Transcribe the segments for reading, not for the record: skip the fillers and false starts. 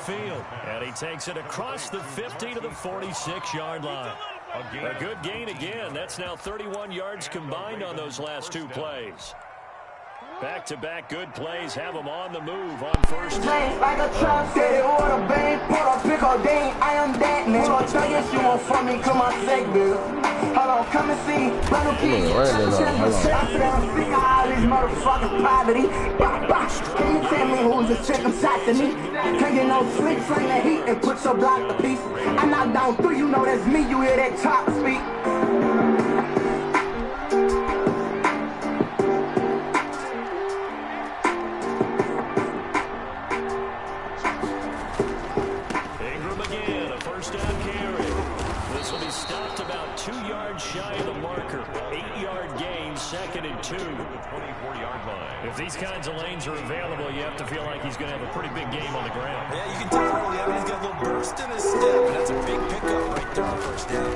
midfield. And he takes it across the 50 to the 46-yard line. A good gain again. That's now 31 yards combined on those last two plays. Back-to-back good plays have them on the move on first down. Like a trap city or a bank, put a pick or ding. I am that man. Pull a target, you want from me, come on, sick, bill. Hold on, come and see. Brand new keys. I said I'm sick of all this motherfucking poverty. Can you tell me who's the chick inside to me? Can't get no sleep, sling the heat and put your block to piece. I knock down 3, you know that's me, you hear that chop speak. Shy of the marker. 8-yard gain, 2nd and 2. 24-yard line. If these kinds of lanes are available, you have to feel like he's going to have a pretty big game on the ground. Yeah, you can tell early. I mean, he's got a little burst in his step, and that's a big pickup right there on first down.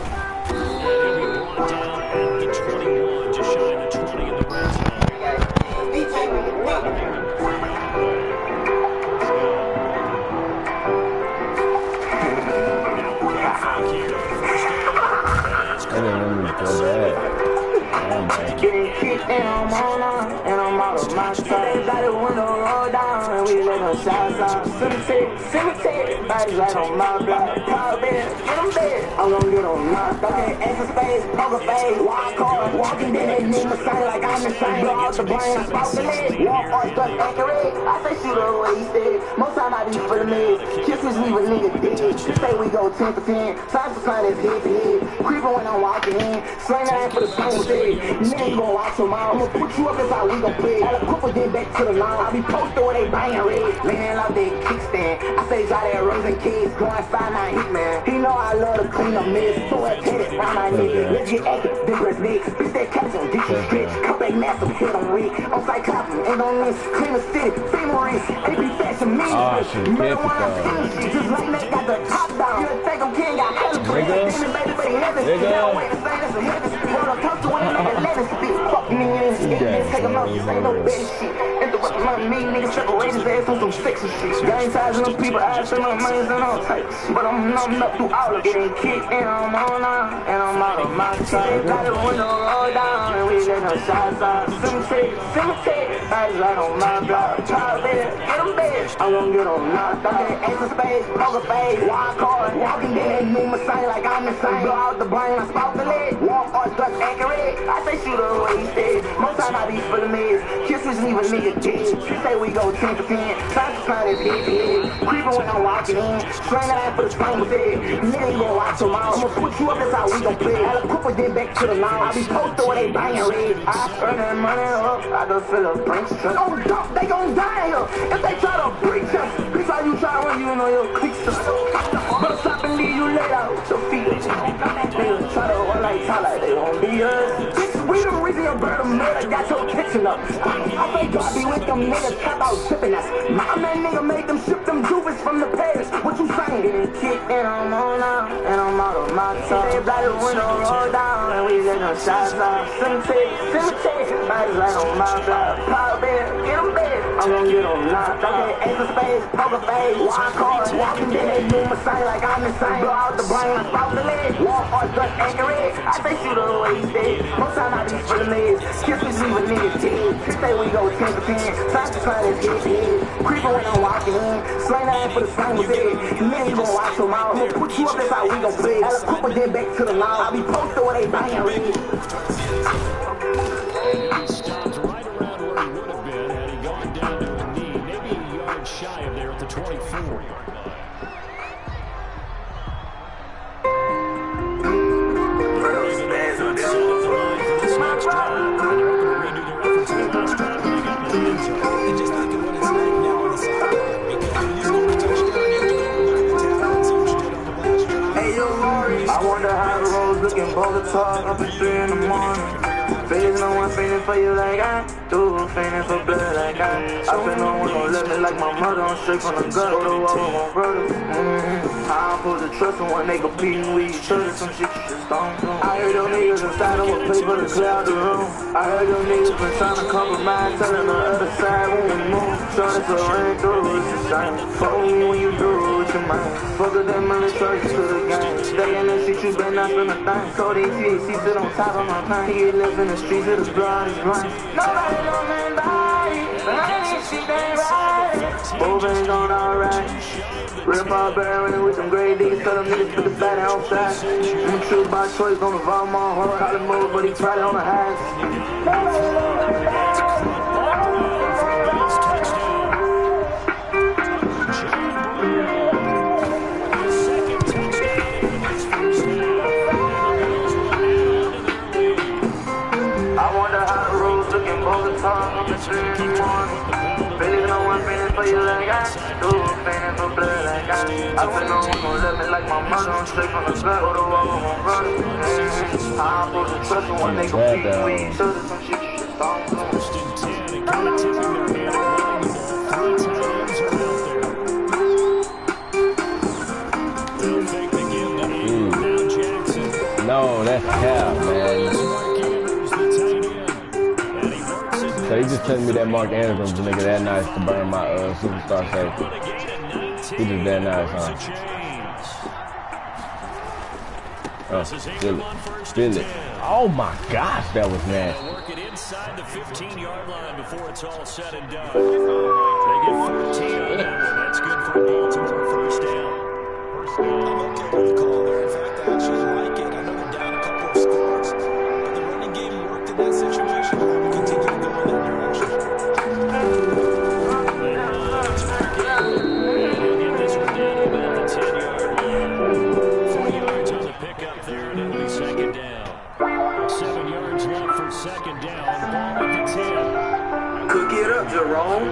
And he'll be brought down at the 21, just shy of the 20 in the red zone. Getting kicked and I'm on, and I'm out of my sight. Got the window roll down and we let them shots out. Cemetery, bodies right on my block. Call bed, get them dead. I'm gonna get them knocked out. Okay, extra space, poker face, walk hard. Walking then they need my sight like I'm insane. Blow out the brain, I spout the leg. Walk on, stuck accurate. I say shoot her what he said. Most time I be for the mid. Kisses leave a nigga dead. She say we go 10 for 10. Time for sign is head to head. Creeping when I'm walking in. Sling that for the same day. Niggas gon' watch them out. I'ma put you up, that's how we gon' play. All the couple get back to the line. I be posted where they bangin' red. Laying out that kickstand. I say drop that Rosen kids. Going 5-9 hit, man. He know I love to clean up mess. So I hit it round my nigga. Let's get active, big breast neck. Bitch that caption, get you stretch. Cut back massive, hit on Rick. I'm Cyclops, and on this. Clean the city, female wrist. AP fashion, me. Murder one I'm feeling. Just like that, got the top down. You think I'm king, got hella bread. Demon baby, but he heaven. Now wait to say this a heaven. Wanna come to one of them 11 speed. Fuck me, niggas. Take them out, this ain't no bitch shit. Interrupt my mean niggas, separate his ass on some sexy shit. Gang ties and them people, eyes and my minds and all types. But I'm numbed up through all of it. Getting kicked and I'm on now, and I'm out of my sight. Got the window roll down, and we let them shots out. Cemetery, bodies right on my block. Child bed, get them bed. I'm gonna get them knocked out. Okay, extra space, poker face, walk hard. Walking then they need my sight like I'm insane. Blow out the brain, I spout the leg. Walk on, stuck accurate. I say shoot her what he said. Most time I be for the mids. Kisses leave a nigga dead. She say we go 10 for 10. Time to sign his head to head. Creeping when I'm walking in. Slang that for the same bed. Niggas gon' watch them out. I'ma put you up, that's how we gon' play. All the couple get back to the line. I be posted where they bangin' red. I earn that money up. I just feel a break. Don't dump, they gon' die here. If they try to break us, bitch, how you try to run, you know your clicks. But stop and leave you laid out with your feet. Niggas try to run like Tyler, they gon' be us. We the reason your bird of murder got your kitchen up. I think God be with them niggas, talk about shipping us. My man nigga made them ship them juvas from the Paris. What you saying? Getting kicked and I'm on now, and I'm out of my time. They block the window roll down, and we let them shots out. Cemetery, bodies right on my block. Power bed, get them bed. I'm gonna get them knocked out. Okay, extra space, poker face, walk hard. Walking then they do my sight like I'm insane. Blow out the brain, I spout the leg. Walk on, stuck accurate. I say shoot her what he said. Most time I be for the legs. Kisses leave a nigga dead. She say we go 10 for 10. Time to try this head to head. Creeping when I'm walking in. Slang that for the same bed. Niggas gon' watch them out. I'ma put you up, that's how we gon' play. All the couple get back to the line. I be posted where they bangin' red. He stopped right around where he would have been had he gone down to a knee. Maybe a yard shy of there at the 24-yard line. I wonder how the roads looking, both the talk up at 3 in the morning. Feeling no one feeling for you like I do, feeling for blood like I feel no one gon' love me like my mother. I'm straight from the gutter, the wall with my brother. I'm supposed to trust someone, they competing with each other. Some shit you just don't do. I heard them niggas inside, I'ma play for the cloud the room. I heard them niggas been trying to compromise, telling the other side when we move. Trying to rain through, it's the same. Fuck me when you do. man. Fuck with that money, charge to the game. Stay in the seat, you better not spend a thing. Cody THC sit on top of my plane. He get left in the streets, his blood is blind. Nobody know nothing about it, but I ain't shit ain't right. Both ain't going alright. Real power bearing with them grade niggas, tell them niggas put the bat outside. I'm a true by choice on the Von Hard, call him move, but he probably on the highs. I'm just 3 in the morning. Really no one feeling for you like I do. Feeling for blood like I feel no one gon' love me like my mother. I'm straight from the gut, or the wall on my brother. I'm supposed to trust them when they compete with each other. Some shit you just don't do. First and 10, and kind of tipping their hand at running the ball. 3 tight ends are out there. They'll fake the give to Andrew. Now Jackson. No, that's cap, man. So he just telling me that Mark Andrews nigga that nice to burn my superstar safety. He just that nice, huh? Oh, feel it. Oh my gosh, that was nasty. Work it inside the 15-yard line before it's all said and done. They get 14 on that one. That's good for Baltimore first down. I'm okay with the call there. In fact, I actually like it. I know they're down a couple of scores, but the running game worked in that situation. We continue to go in that direction. He'll get this one down to about the 10-yard line. 4 yards on the pickup there, and it'll be second down. 7 yards left for second down. Ball at the 10. Cook it up, Jerome.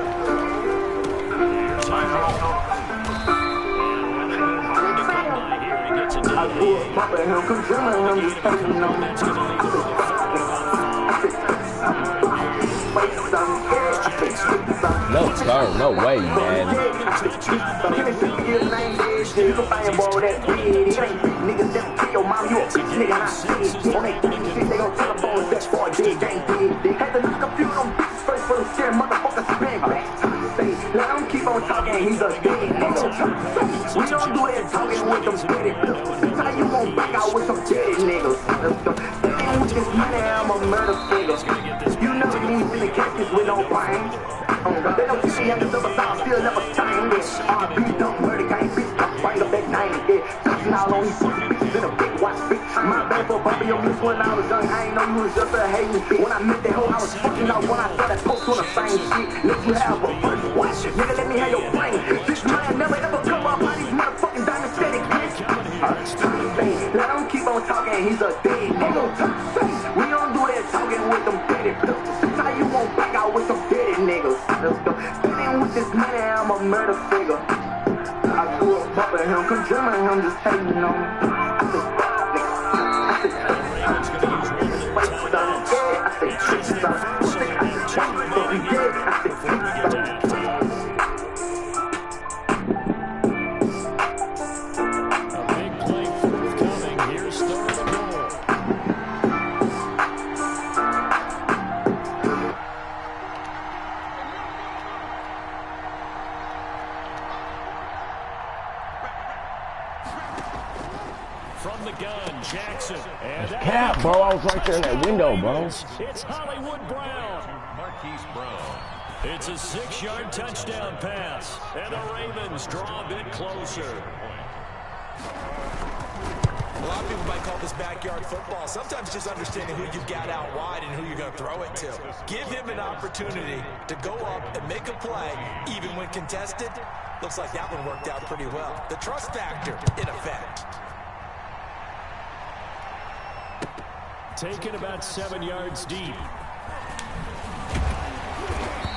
I grew up popping him, cause drilling him, just taking on me. No, sir, no way, man. You can find boy that weed. Niggas that kill your mom, you a bitch, nigga, not shit. On they shit, they gon' telephone that for a dead gang. They had to knock a few of them bitches first for them scared motherfuckers spin back. Let them keep on talking, he's a dead nigga. We don't do that talking with them dead niggas. How you gon' back out with some dead niggas? Staying with this money, I'm a murder figure. You never need to catch this with no pain. They don't see me under the style, still never shine. R.B. dumb murder gang, bitch, bring up that name. Touching out on these pussy bitches in a big watch, bitch. My bad for bumping your miss when I was young. I ain't know you was just a hating bitch. When I met that hoe, I was fucking out when I saw that post on the same shit. Let you have a first watch, nigga, let me have your brain. This man never ever come up by these motherfucking diamond static bitch. Let him keep on talking, he's a dead nigga. We don't do that talking with them dead bitches. How you won't back out with some dead niggas? Spinning with this money, I'm a murder figure. I grew up bumping him, cause drilling him, just hating on me. From the gun, Jackson. And Cap, bro, I was right there in that window, bro. It's Hollywood Brown. Marquise Brown. It's a 6-yard touchdown pass. And the Ravens draw a bit closer. A lot of people might call this backyard football. Sometimes just understanding who you've got out wide and who you're going to throw it to. Give him an opportunity to go up and make a play, even when contested. Looks like that one worked out pretty well. The trust factor, in effect. Taken about 7 yards deep.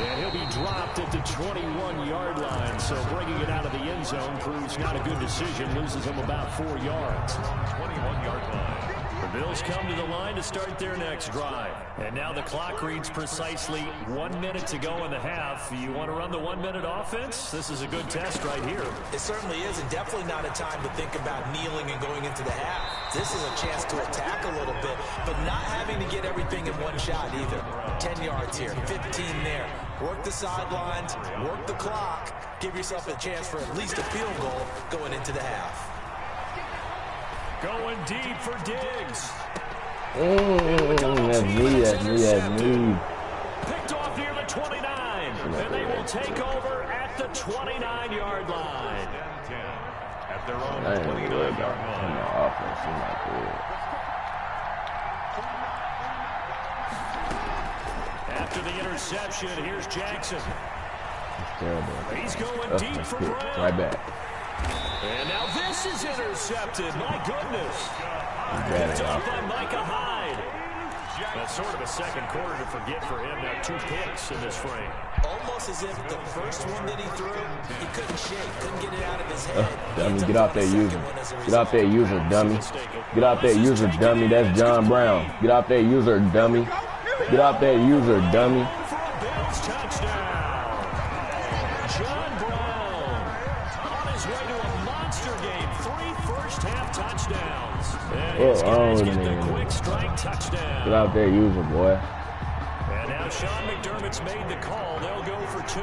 And he'll be dropped at the 21-yard line, so bringing it out of the end zone proves not a good decision. Loses him about 4 yards. 21-yard line. The Bills come to the line to start their next drive. And now the clock reads precisely 1 minute to go in the half. You want to run the 1 minute offense? This is a good test right here. It certainly is, and definitely not a time to think about kneeling and going into the half. This is a chance to attack a little bit, but not having to get everything in one shot either. 10 yards here, 15 there. Work the sidelines, work the clock. Give yourself a chance for at least a field goal going into the half. Going deep for Diggs. That's me. Picked off near the 29, and they will take over at the 29-yard line. At their own 29-yard line. Offense is not good. After the interception, here's Jackson. That's terrible. He's going deep for Brown. Right back. And now this is intercepted. My goodness. Picked up by Micah Hyde. That's sort of a second quarter to forget for him. Now 2 picks in this frame. Almost as if the first one that he threw, he couldn't shake, couldn't get it out of his head. Dummy, get out there, user. Get out there, user, dummy. Get out there, user, dummy. That's John Brown. Get out there, user, dummy. Get out there, user, dummy. For a Bills touchdown. John Brown on his way to a monster game. 3 first-half touchdowns. And his guys get the quick strike touchdown. Get out there, user, boy. And now Sean McDermott's made the call. They'll go for 2.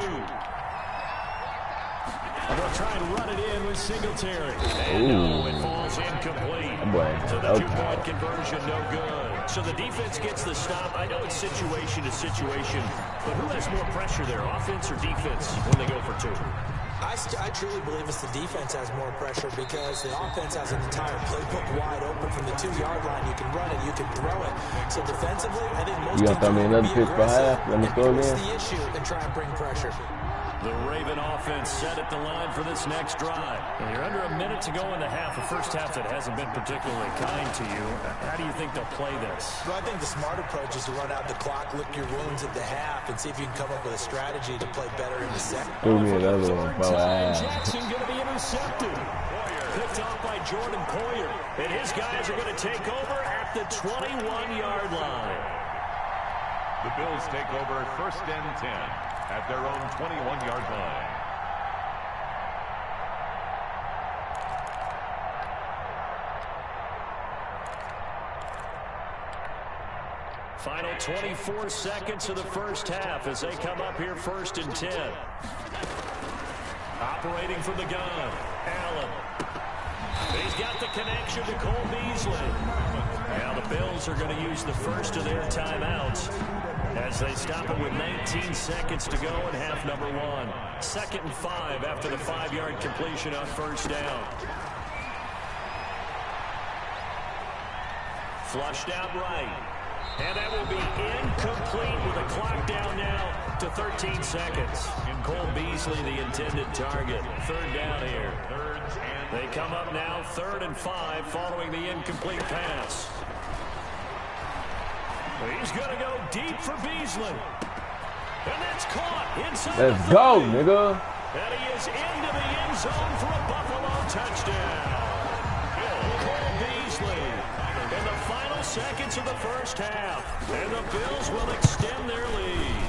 They'll try and run it in with Singletary. And no, it falls incomplete. So the 2-point conversion, no good. So the defense gets the stop. I know it's situation to situation, but who has more pressure there, offense or defense, when they go for 2? I truly believe it's the defense has more pressure because the offense has an entire playbook wide open from the 2-yard line. You can run it, you can throw it. So defensively, I think most teams will be aggressive and force the issue and try and bring pressure. The Raven offense set at the line for this next drive. And you're under a minute to go in the half, a first half that hasn't been particularly kind to you. How do you think they'll play this? Well, I think the smart approach is to run out the clock, lick your wounds at the half, and see if you can come up with a strategy to play better in the second. Do me another one, Jackson going to be intercepted. Picked off by Jordan Poyer. And his guys are going to take over at the 21-yard line. The Bills take over 1st and 10 at their own 21-yard line. Final 24 seconds of the first half as they come up here 1st and 10. Operating from the gun, Allen. He's got the connection to Cole Beasley. Now the Bills are going to use the first of their timeouts as they stop it with 19 seconds to go in half number 1. 2nd and 5 after the 5-yard completion on 1st down. Flushed out right. And that will be incomplete with a clock down now to 13 seconds. And Cole Beasley, the intended target. 3rd down here. They come up now 3rd and 5 following the incomplete pass. He's going to go deep for Beasley. And that's caught inside. Let's go, nigga. And he is into the end zone for a Buffalo touchdown. Cole Beasley in the final seconds of the first half. And the Bills will extend their lead.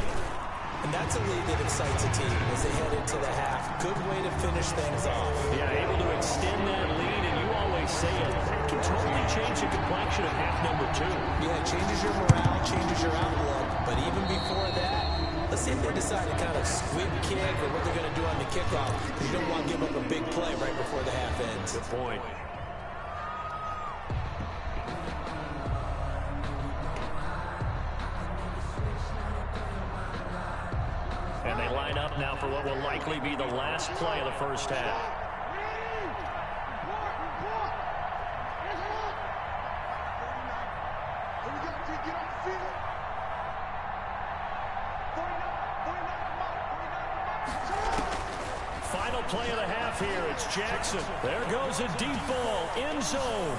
And that's a lead that excites a team as they head into the half. Good way to finish things off. Yeah, able to extend that lead, and you always say it. That can totally change the complexion of half number 2. Yeah, it changes your morale, changes your outlook. But even before that, let's see if they decide to kind of squib kick or what they're going to do on the kickoff. You don't want to give up a big play right before the half ends. Good point. And they line up now for what will likely be the last play of the first half. Final play of the half here. It's Jackson. There goes a deep ball. End zone.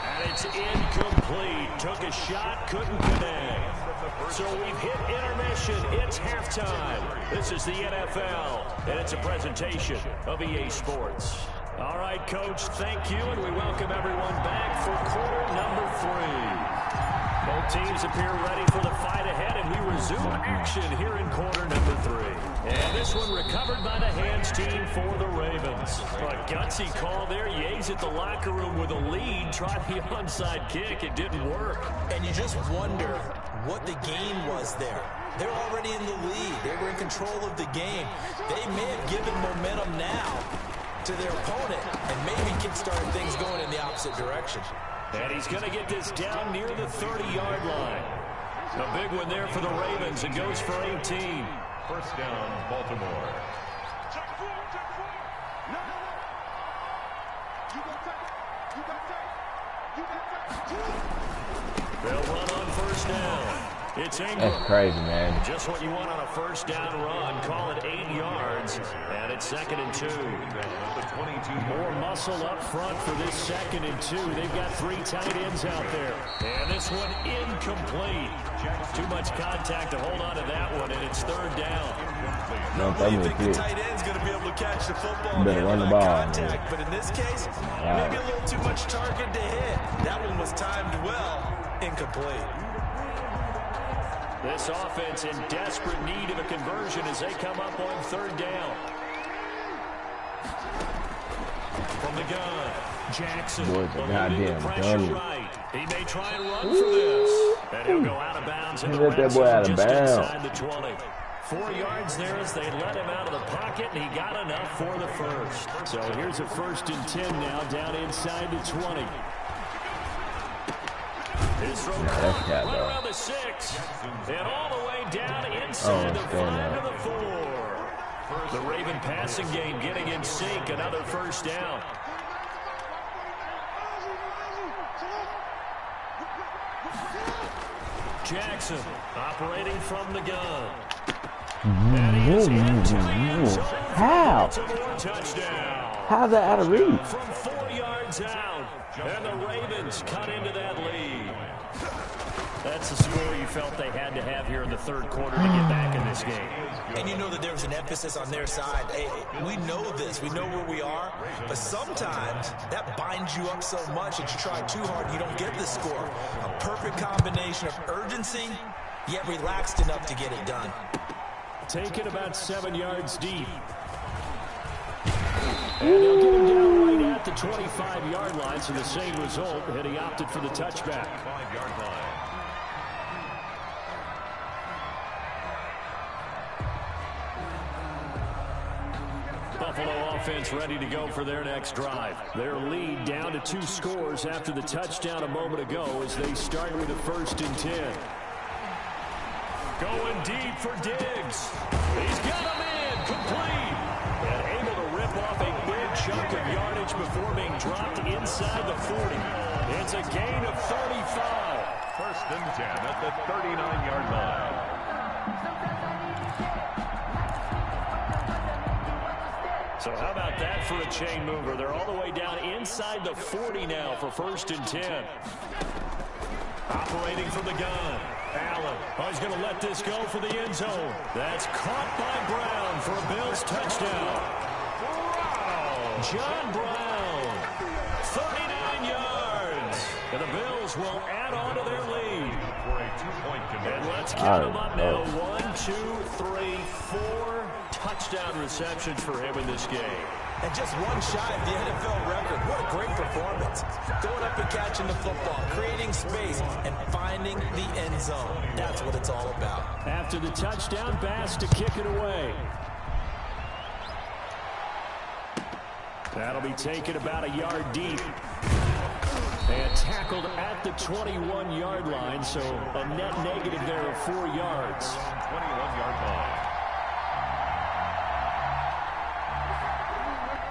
And it's incomplete. Took a shot, couldn't connect. So we've hit intermission. It's halftime. This is the NFL, and it's a presentation of EA Sports. All right, Coach, thank you, and we welcome everyone back for quarter number 3. Both teams appear ready for the fight ahead, and we resume action here in quarter number 3. And this one recovered by the hands team for the Ravens. A gutsy call there. Yates at the locker room with a lead. Tried the onside kick. It didn't work. And you just wonder what the game was there. They're already in the lead. They were in control of the game. They may have given momentum now to their opponent and maybe kick-started things going in the opposite direction. And he's going to get this down near the 30-yard line. A big one there for the Ravens. It goes for 18. First down, Baltimore. They'll run on first down. It's Ingram. That's crazy, man. Just what you want on a first down run. Call it 8 yards. And it's 2nd and 2. More muscle up front for this 2nd and 2. They've got 3 tight ends out there. And this one incomplete. Too much contact to hold on to that one, and it's 3rd down. Normally you think the tight end's going to be able to catch the football and run the handle ball, that contact. But in this case, maybe a little too much target to hit. That one was timed well. Incomplete. This offense in desperate need of a conversion as they come up on 3rd down. From the gun, Jackson. Goddamn dummy. Right. He may try and run for this. And he'll go out of bounds. And let that boy out of bounds. Inside the 20. 4 yards there as they let him out of the pocket, and he got enough for the first. So here's a 1st and 10 now down inside the 20. His throw right around the 6, and all the way down inside the 5 to the 4. The Raven passing game getting in sync, another 1st down. Jackson operating from the gun. And he is into the end zone. How? How's that out of reach? From 4 yards out. And the Ravens cut into that lead. That's the score you felt they had to have here in the 3rd quarter to get back in this game. And you know that there was an emphasis on their side. Hey, we know this. We know where we are. But sometimes that binds you up so much that you try too hard and you don't get the score. A perfect combination of urgency, yet relaxed enough to get it done. Take it about 7 yards deep. And they'll get him down right at the 25-yard line, so the same result, and he opted for the touchback. 5-yard line. Buffalo offense ready to go for their next drive. Their lead down to 2 scores after the touchdown a moment ago as they start with a 1st and 10. Going deep for Diggs. He's got him in, complete. And able to rip off a big chunk of yardage before being dropped inside the 40. It's a gain of 35. 1st and 10 at the 39-yard line. So how about that for a chain mover? They're all the way down inside the 40 now for 1st and 10. Operating from the gun. Allen. Oh, he's going to let this go for the end zone. That's caught by Brown for a Bills touchdown. John Brown. 39 yards. And the Bills will add on to their lead. For a 2-point conversion. And let's count them up now. 1, 2, 3, 4 touchdown receptions for him in this game. And just one shy of the NFL record. What a great performance. Going up and catching the football, creating space, and finding the end zone. That's what it's all about. After the touchdown, Bass to kick it away. That'll be taken about a yard deep. And tackled at the 21-yard line, so a net negative there of 4 yards. 21-yard line.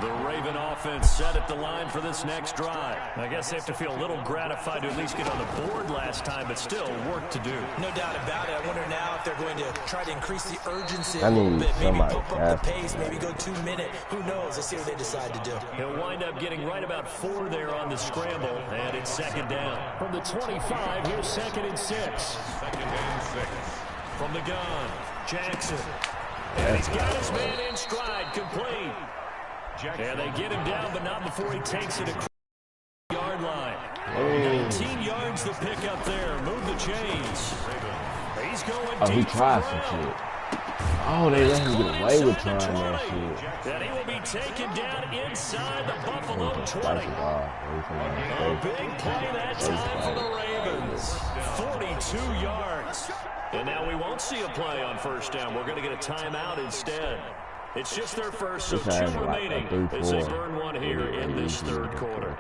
The Raven offense set at the line for this next drive. I guess they have to feel a little gratified to at least get on the board last time, but still work to do. No doubt about it. I wonder now if they're going to try to increase the urgency a little bit. Maybe pump up the pace, maybe go 2 minute. Who knows? Let's see what they decide to do. He'll wind up getting right about 4 there on the scramble, and it's 2nd down. From the 25, here's 2nd and 6. 2nd and 6. From the gun, Jackson. And he's got his man in stride, complete. And they get him down, but not before he takes it across the yard line. 19 yards to pick up there. Move the chains. He's going deep. He tried some shit. Oh, they let him get away with trying that shit. And he will be taken down inside the Buffalo 20. A big play that time for the Ravens. 42 yards. And now we won't see a play on first down. We're going to get a timeout instead. It's just their first, so 2 remaining as they burn one here in this third quarter.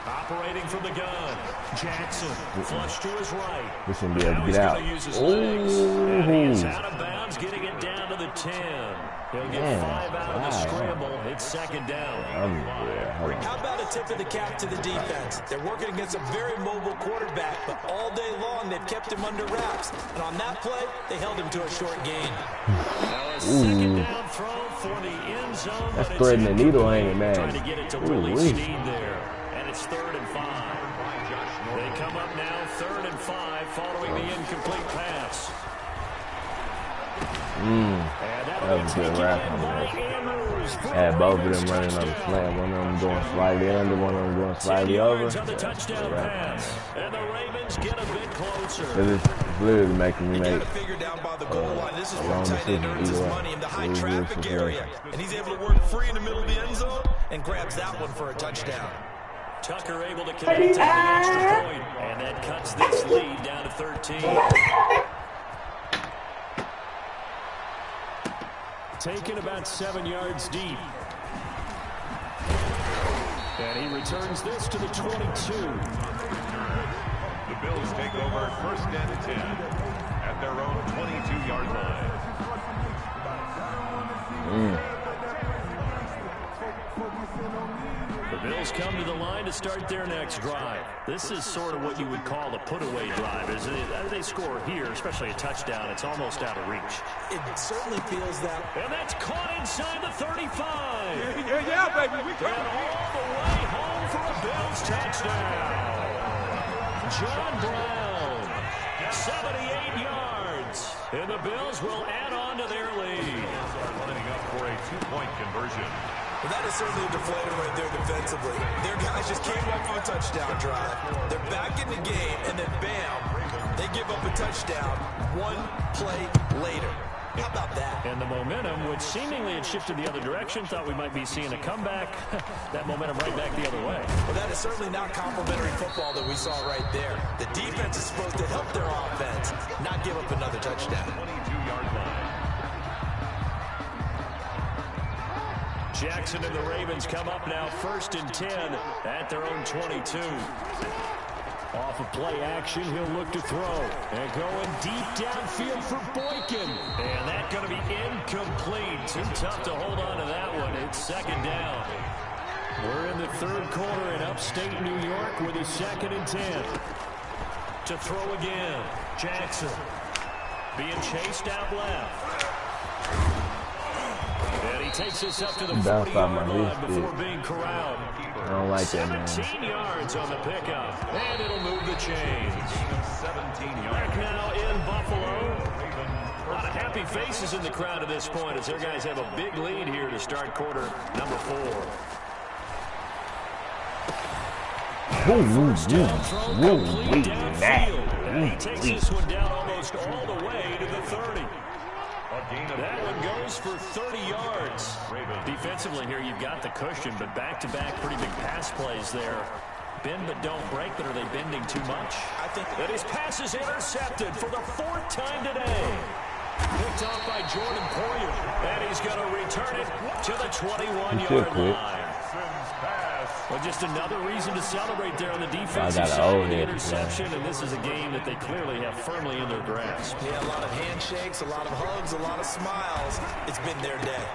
Operating from the gun, Jackson flush to his right. This one be able to get out. And he is out of bounds, getting it down to the 10. He'll get 5 out of the scramble. It's second down. How about a tip of the cap to the defense? They're working against a very mobile quarterback, but all day long they've kept him under wraps. And on that play, they held him to a short gain. Now a second down throw for the end zone. That's threading the needle, ain't it, man? Trying to get it to Willie Snead there. It's 3rd and 5. They come up now 3rd and 5 following the incomplete pass. That was a good wrap on that. Had both of them running on the slant. One of them going slightly under, one of them going slightly over. On the touchdown pass. And the Ravens get a bit closer. It's literally making me make figure down by the goal line. This is where tight end earns his money in the high traffic area. And he's able to work free in the middle of the end zone and grabs that one for a touchdown. Tucker able to connect to the extra point, and that cuts this lead down to 13. Taken about 7 yards deep. And he returns this to the 22. The Bills take over 1st and 10 at their own 22-yard line. The Bills come to the line to start their next drive. This is sort of what you would call a put-away drive. As they score here, especially a touchdown, it's almost out of reach. It certainly feels that. And that's caught inside the 35. Yeah, baby. We and all the way home for a Bills touchdown. John Brown, 78 yards. And the Bills will add on to their lead. Lining up for a 2-point conversion. Well, that is certainly a deflator right there defensively. Their guys just came up for a touchdown drive. They're back in the game, and then bam, they give up a touchdown 1 play later. How about that? And the momentum, which seemingly had shifted the other direction, thought we might be seeing a comeback. That momentum right back the other way. Well, that is certainly not complimentary football that we saw right there. The defense is supposed to help their offense, not give up another touchdown. 22-yard line. Jackson and the Ravens come up now 1st and 10 at their own 22. Off of play action, he'll look to throw. And going deep downfield for Boykin. And that's going to be incomplete. Too tough to hold on to that one. It's second down. We're in the third quarter in upstate New York with a 2nd and 10. To throw again. Jackson being chased out left. And he takes us up to the 40-yard line before being corralled. I don't like that, man. 17 yards on the pickup. And it'll move the chains. 17 yards. Back now in Buffalo. A lot of happy faces in the crowd at this point as their guys have a big lead here to start quarter number 4. First down throw complete downfield. And he takes this one down almost all the way to the 30. That one goes for 30 yards. Defensively here, you've got the cushion, but back-to-back pretty big pass plays there. Bend but don't break, but are they bending too much? I think that his pass is intercepted for the 4th time today. Picked off by Jordan Poyer, and he's going to return it to the 21-yard line. Well, just another reason to celebrate there on the defensive side of the interception, and this is a game that they clearly have firmly in their grasp. Yeah, a lot of handshakes, a lot of hugs, a lot of smiles. It's been their day.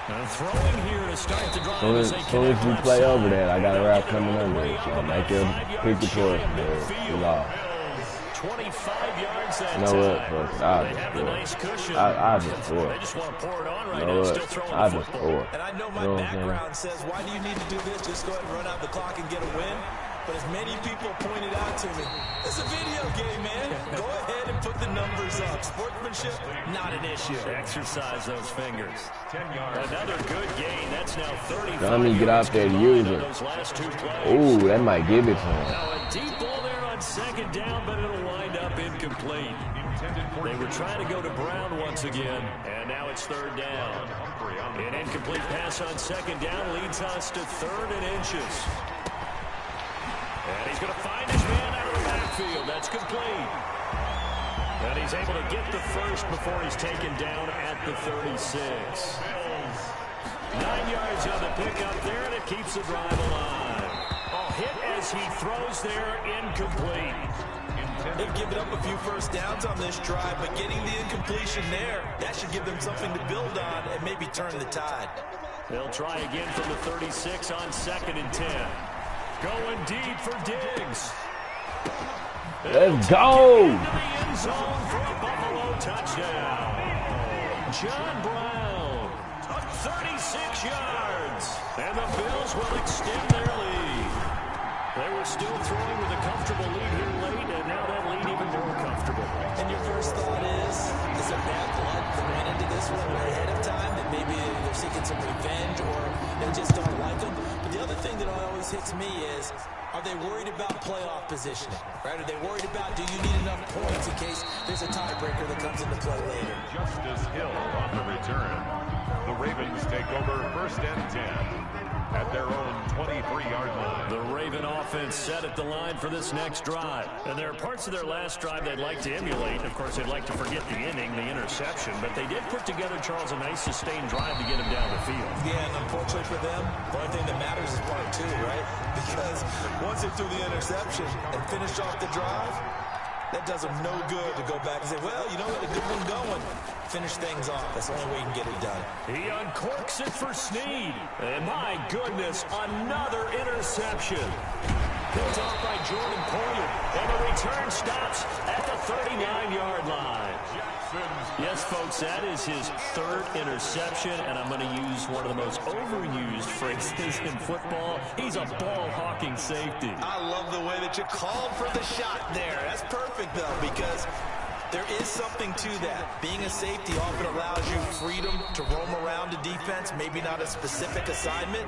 And throwing here to start the drive. As soon as you play over that, I got a route coming under it. So make your pick the choice, man. 25 yards that you know what? time. They have the nice cushion. I just score. They just want to pour it on right now. Still throwing the football. And I know my background says, why do you need to do this? Just go ahead and run out the clock and get a win. But as many people pointed out to me, it's a video game, man. Go ahead and put the numbers up. Sportsmanship, not an issue. Exercise those fingers. 10 yards. Another good gain. That's now 35 Dummy, get out there, user. Ooh, that might give it to him. Now a deep ball there on second down, but it'll wind up incomplete. They were trying to go to Brown once again, and now it's third down. An incomplete pass on second down leads us to 3rd and inches. And he's going to find his man out of the backfield. That's complete. And he's able to get the first before he's taken down at the 36. 9 yards on the pickup there, and it keeps the drive alive. Hit as he throws there, incomplete. They've given up a few first downs on this drive, but getting the incompletion there, that should give them something to build on and maybe turn the tide. They'll try again from the 36 on 2nd and 10. Going deep for Diggs. Let's go. Into the end zone for a Buffalo touchdown. John Brown, 36 yards. And the Bills will extend their lead. They were still throwing with a comfortable lead here late, and now that lead even more comfortable. And your first thought is there bad blood that went into this one ahead of time, that maybe they're seeking some revenge or they just don't like them? But the other thing that always hits me is, are they worried about playoff positioning? Right? Are they worried about, do you need enough points in case there's a tiebreaker that comes into play later? Justice Hill on the return. The Ravens take over 1st and 10. At their own 23-yard line. The Raven offense set at the line for this next drive. And there are parts of their last drive they'd like to emulate. Of course, they'd like to forget the inning, the interception. But they did put together, Charles, a nice sustained drive to get him down the field. Yeah, and unfortunately for them, the only thing that matters is part 2, right? Because once they threw the interception and finished off the drive, that does them no good to go back and say, well, you know what, a good one going. Finish things off. That's the only way you can get it done. He uncorks it for Snead. And my goodness, another interception. Picked off by Jordan Poyer. And the return stops at the 39-yard line. Yes, folks, that is his 3rd interception, and I'm going to use one of the most overused phrases in football. He's a ball-hawking safety. I love the way that you called for the shot there. That's perfect, though, because there is something to that. Being a safety often allows you freedom to roam around the defense, maybe not a specific assignment.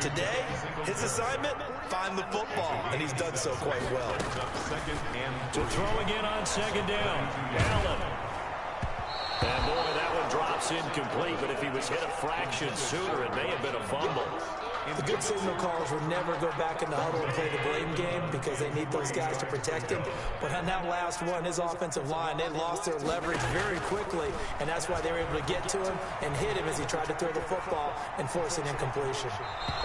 Today, his assignment, find the football, and he's done so quite well. To throw again on second down, Allen. And boy, that one drops incomplete, but if he was hit a fraction sooner, it may have been a fumble. The good signal callers would never go back in the huddle and play the blame game because they need those guys to protect him. But on that last one, his offensive line, they lost their leverage very quickly, and that's why they were able to get to him and hit him as he tried to throw the football and force an incompletion.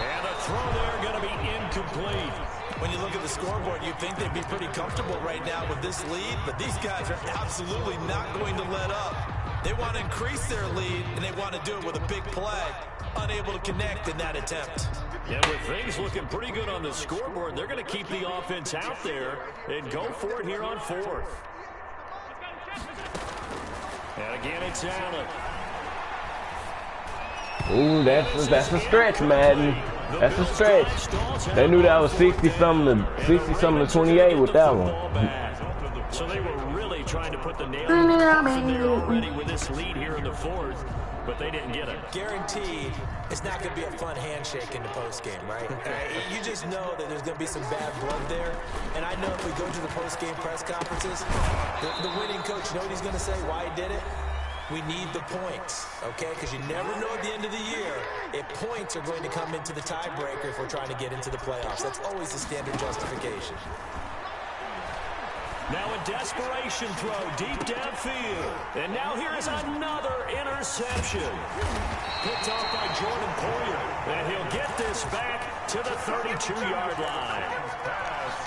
And the throw there going to be incomplete. When you look at the scoreboard, you'd think they'd be pretty comfortable right now with this lead, but these guys are absolutely not going to let up. They want to increase their lead, and they want to do it with a big play. Unable to connect in that attempt. Yeah, with things looking pretty good on the scoreboard, they're going to keep the offense out there and go for it here on 4th. And again, it's Allen. Ooh, that's a stretch, Madden. That's a stretch. They knew that was 60-something to 28 with that one. So they were really trying to put the nail in the coffin there already with this lead here in the 4th, but they didn't get it. Guaranteed, it's not going to be a fun handshake in the postgame, right? You just know that there's going to be some bad blood there. And I know if we go to the postgame press conferences, the winning coach, you know what he's going to say, why he did it? We need the points, okay? Because you never know at the end of the year if points are going to come into the tiebreaker if we're trying to get into the playoffs. That's always the standard justification. Now a desperation throw deep downfield. And now here is another interception. Picked off by Jordan Poyer. And he'll get this back to the 32-yard line.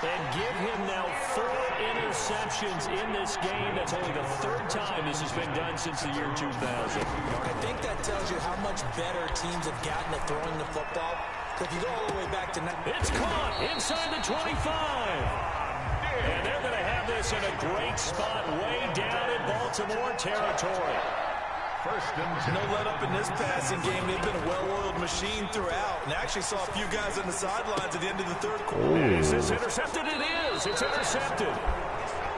And give him now 4 interceptions in this game. That's only the 3rd time this has been done since the year 2000. I think that tells you how much better teams have gotten at throwing the football. If you go all the way back to... It's caught inside the 25. And they're going to have this in a great spot way down in Baltimore territory. First and 10. No let up in this passing game. They've been a well-oiled machine throughout. And actually saw a few guys on the sidelines at the end of the third quarter. Is this intercepted? It is. It's intercepted.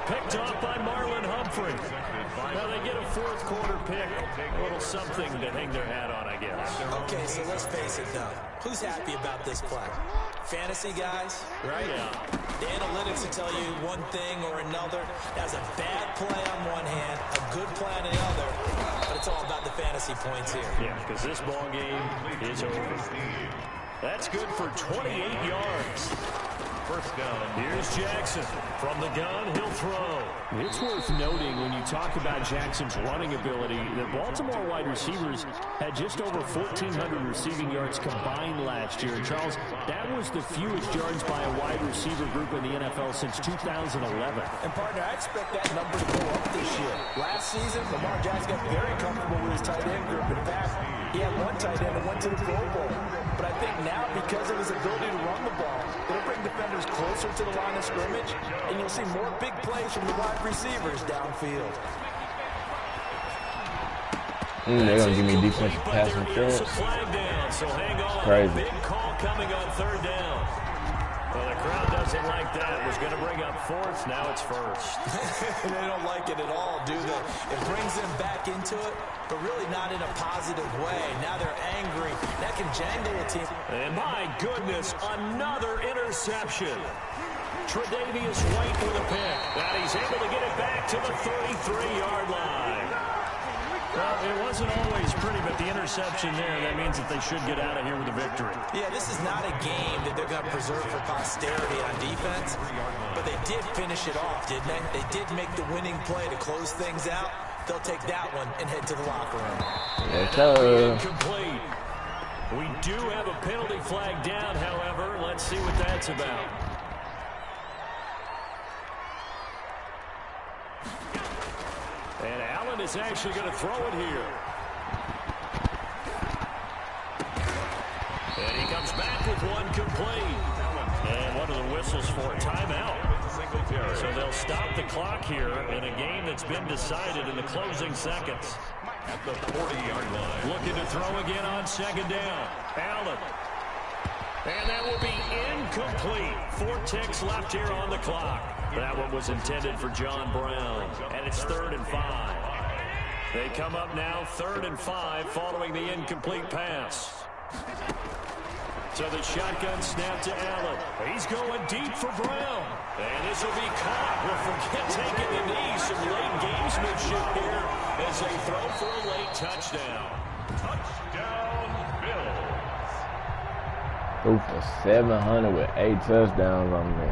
Picked off by Marlon Humphrey. Now they get a fourth quarter pick. A little something to hang their hat on, I guess. Okay, so let's face it now. Who's happy about this play? Fantasy guys, right? Yeah. The analytics will tell you one thing or another. That's a bad play on one hand, a good play on the other. But it's all about the fantasy points here. Yeah, because this ball game is over. That's good for 28 yards. First down. Here's Jackson. From the gun, he'll throw. It's worth noting when you talk about Jackson's running ability that Baltimore wide receivers had just over 1,400 receiving yards combined last year. And Charles, that was the fewest yards by a wide receiver group in the NFL since 2011. And partner, I expect that number to go up this year. Last season, Lamar Jackson got very comfortable with his tight end group. In fact, he had one tight end that went to the Pro Bowl. But I think now, because of his ability to run the ball, it'll bring defenders closer to the line of scrimmage, and you'll see more big plays from the wide receivers downfield. They're going to give me defensive pass interference. So hang on. Crazy. Big call coming on third down. Well, the crowd doesn't like that. It was going to bring up fourth. Now it's first. They don't like it at all, do they? It brings them back into it, but really not in a positive way. Now they're angry. That can jangle a team. And my goodness, another interception. Tre'Davious White with a pick. And he's able to get it back to the 33-yard line. Well, it wasn't always pretty, but the interception there, that means that they should get out of here with a victory. Yeah, this is not a game that they're going to preserve for posterity on defense, but they did finish it off, didn't they? They did make the winning play to close things out. They'll take that one and head to the locker room. Incomplete. We do have a penalty flag down, however. Let's see what that's about. And Allen is actually going to throw it here. And he comes back with one complete. And one of the whistles for a timeout. So they'll stop the clock here in a game that's been decided in the closing seconds. At the 40-yard line. Looking to throw again on second down. Allen. And that will be incomplete. 4 ticks left here on the clock. That one was intended for John Brown. And it's 3rd and 5. They come up now 3rd and 5 following the incomplete pass. So the shotgun snap to Allen. He's going deep for Brown. And this will be caught. We'll forget taking the knee. Some late gamesmanship here as they throw for a late touchdown. Touchdown, Bills. Threw for 700 with 8 touchdowns on me.